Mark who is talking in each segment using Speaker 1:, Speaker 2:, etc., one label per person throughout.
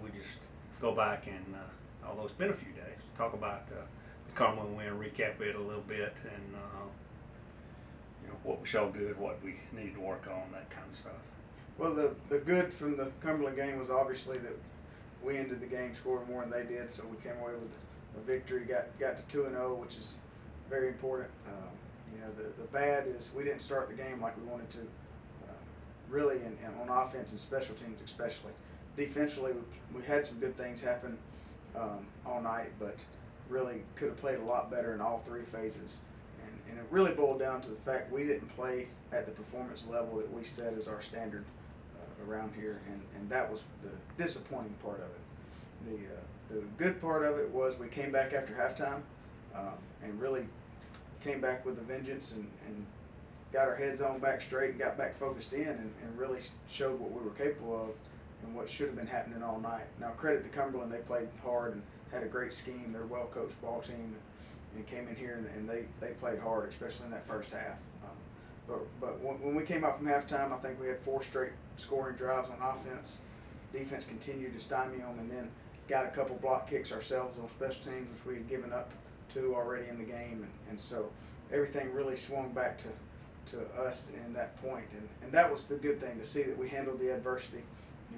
Speaker 1: we just go back and, although it's been a few days, talk about the Cumberland win, recap it a little bit, and what we showed good, what we need to work on, that kind of stuff.
Speaker 2: Well, the good from the Cumberland game was obviously that we ended the game scoring more than they did, so we came away with a victory. Got to 2-0, which is very important. The bad is we didn't start the game like we wanted to. Really, and on offense and special teams especially. Defensively, we had some good things happen all night, but really could have played a lot better in all three phases. And it really boiled down to the fact we didn't play at the performance level that we set as our standard around here, and that was the disappointing part of it. The good part of it was we came back after halftime and really came back with a vengeance and got our heads on back straight and got back focused in and really showed what we were capable of and what should have been happening all night. Now, credit to Cumberland, they played hard and had a great scheme. They're a well-coached ball team and came in here and they played hard, especially in that first half. But when we came out from halftime, I think we had 4 straight scoring drives on offense. Defense continued to stymie them, and then got a couple block kicks ourselves on special teams, which we had given up to already in the game. And so everything really swung back to us in that point. And that was the good thing, to see that we handled the adversity.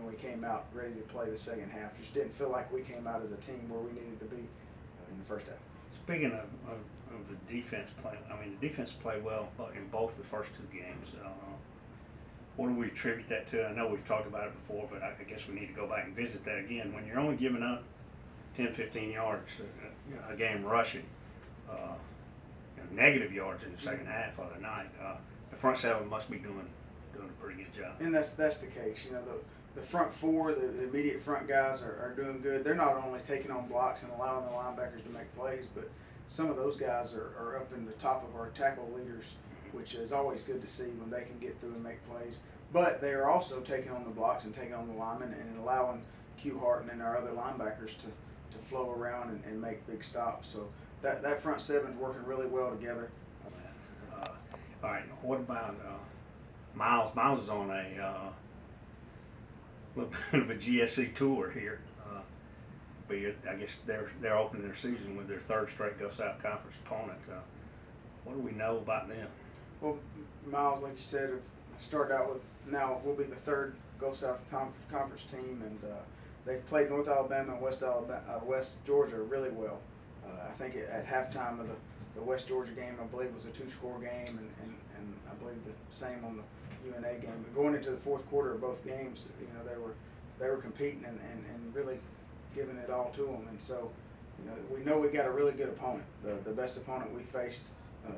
Speaker 2: We came out ready to play the second half. Just didn't feel like we came out as a team where we needed to be in the first half.
Speaker 1: Speaking of the defense play, the defense played well in both the first 2 games. What do we attribute that to? I know we've talked about it before, but I guess we need to go back and visit that again. When you're only giving up 10, 15 yards a game rushing, negative yards in the second half of the night, the front 7 must be doing a pretty good job.
Speaker 2: And that's the case. The front 4, the immediate front guys are doing good. They're not only taking on blocks and allowing the linebackers to make plays, but some of those guys are up in the top of our tackle leaders, which is always good to see when they can get through and make plays. But they are also taking on the blocks and taking on the linemen and allowing Q Harton and our other linebackers to flow around and make big stops. So that front 7 is working really well together.
Speaker 1: All right, what about Miles? Miles is on a little bit of a GSC tour here. But I guess they're opening their season with their 3rd straight Gulf South Conference opponent. What do we know about them?
Speaker 2: Well, Miles, like you said, started out with, now will be the 3rd Gulf South Conference team, and they've played North Alabama and West Georgia really well. I think at halftime of the West Georgia game, I believe, was a 2-score game, and I believe the same on the UNA game. But going into the 4th quarter of both games, they were competing and really giving it all to them. And so, we know we got a really good opponent, the best opponent we faced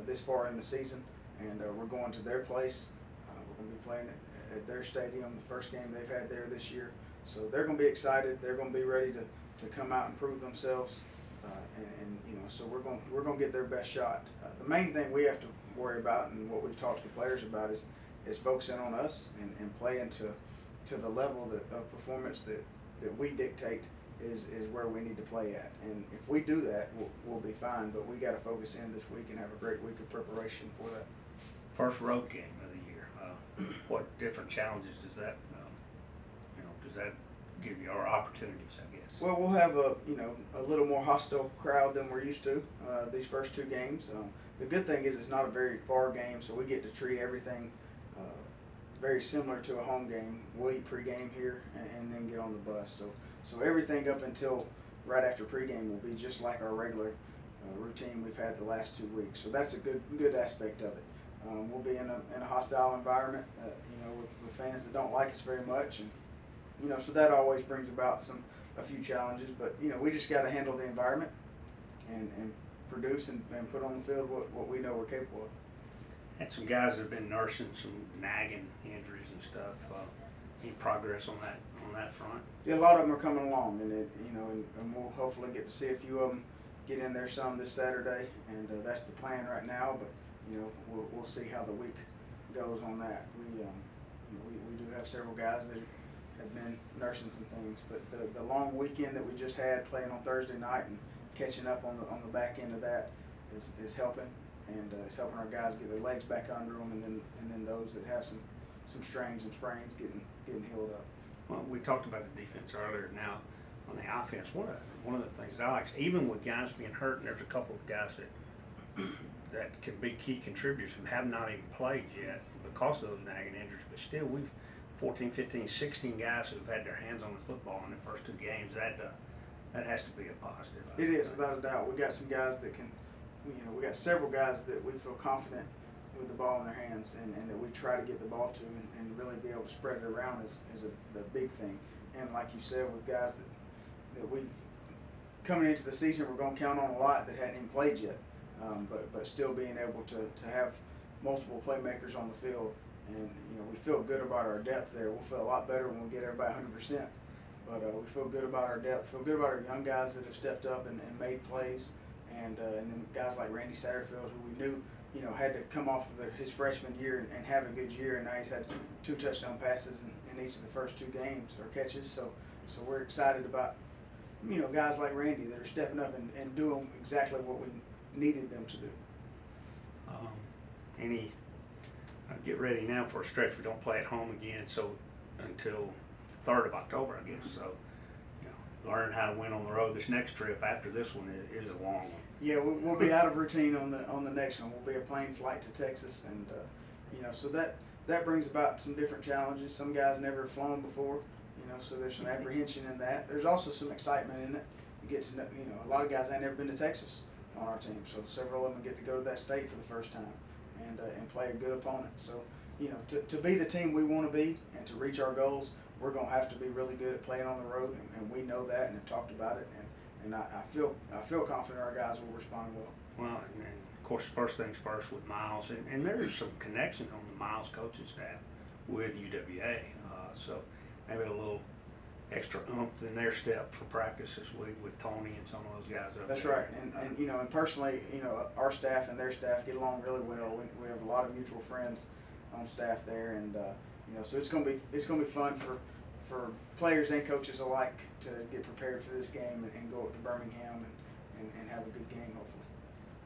Speaker 2: this far in the season, and we're going to their place. We're going to be playing at their stadium, the first game they've had there this year. So they're going to be excited. They're going to be ready to come out and prove themselves. So we're going to get their best shot. The main thing we have to worry about, and what we've talked to the players about, is focusing on us and playing to the level of performance that we dictate is where we need to play at. And if we do that, we'll be fine. But we got to focus in this week and have a great week of preparation for that.
Speaker 1: First road game of the year. What different challenges does that give you, or opportunities, I guess?
Speaker 2: Well, we'll have a little more hostile crowd than we're used to these first 2 games. The good thing is it's not a very far game, so we get to treat everything very similar to a home game. We'll eat pregame here and then get on the bus. So everything up until right after pregame will be just like our regular routine we've had the last 2 weeks. So that's a good aspect of it. We'll be in a hostile environment, with fans that don't like us very much, and so that always brings about a few challenges. But we just got to handle the environment and produce and put on the field what we know we're capable of.
Speaker 1: Had some guys that have been nursing some nagging injuries and stuff. Any progress on that front?
Speaker 2: Yeah, a lot of them are coming along, and we'll hopefully get to see a few of them get in there some this Saturday, and that's the plan right now. But we'll see how the week goes on that. We do have several guys that have been nursing some things, but the long weekend that we just had, playing on Thursday night and catching up on the back end of that is helping, and it's helping our guys get their legs back under them, and then those that have some strains and sprains getting healed up.
Speaker 1: Well, we talked about the defense earlier. Now, on the offense, one of the things that I like, even with guys being hurt, and there's a couple of guys that can be key contributors who have not even played yet because of those nagging injuries, but still we've 14, 15, 16 guys who've had their hands on the football in the first 2 games. That has to be a positive.
Speaker 2: It is, without a doubt. We got some guys that can, we got several guys that we feel confident with the ball in their hands, and that we try to get the ball to, and really be able to spread it around is a big thing. And like you said, with guys that we coming into the season, we're going to count on a lot that hadn't even played yet, but still being able to have multiple playmakers on the field, and we feel good about our depth there. We'll feel a lot better when we get everybody 100%. But we feel good about our depth, feel good about our young guys that have stepped up and made plays, and then guys like Randy Satterfield, who we knew had to come off of his freshman year and have a good year, and now he's had 2 touchdown passes in each of the first 2 games or catches. So we're excited about guys like Randy that are stepping up and doing exactly what we needed them to do.
Speaker 1: Get ready now for a stretch. We don't play at home again, so until 3rd of October, I guess. So, learn how to win on the road. This next trip after this one is a long one.
Speaker 2: Yeah, we'll be out of routine on the next one. We'll be a plane flight to Texas, and so that brings about some different challenges. Some guys never flown before, so there's some apprehension in that. There's also some excitement in it. You get to know, a lot of guys ain't never been to Texas on our team, so several of them get to go to that state for the first time and play a good opponent. So, to be the team we want to be and to reach our goals, we're going to have to be really good at playing on the road, and we know that and have talked about it, and I feel confident our guys will respond well.
Speaker 1: Well, and of course, first things first with Miles, and there is some connection on the Miles coaching staff with UWA, so maybe a little extra oomph in their step for practice this week with Tony and some of those guys up
Speaker 2: That's
Speaker 1: there.
Speaker 2: right, and personally, our staff and their staff get along really well. We have a lot of mutual friends on staff there, and so it's gonna be fun for players and coaches alike to get prepared for this game and go up to Birmingham and have a good game, hopefully.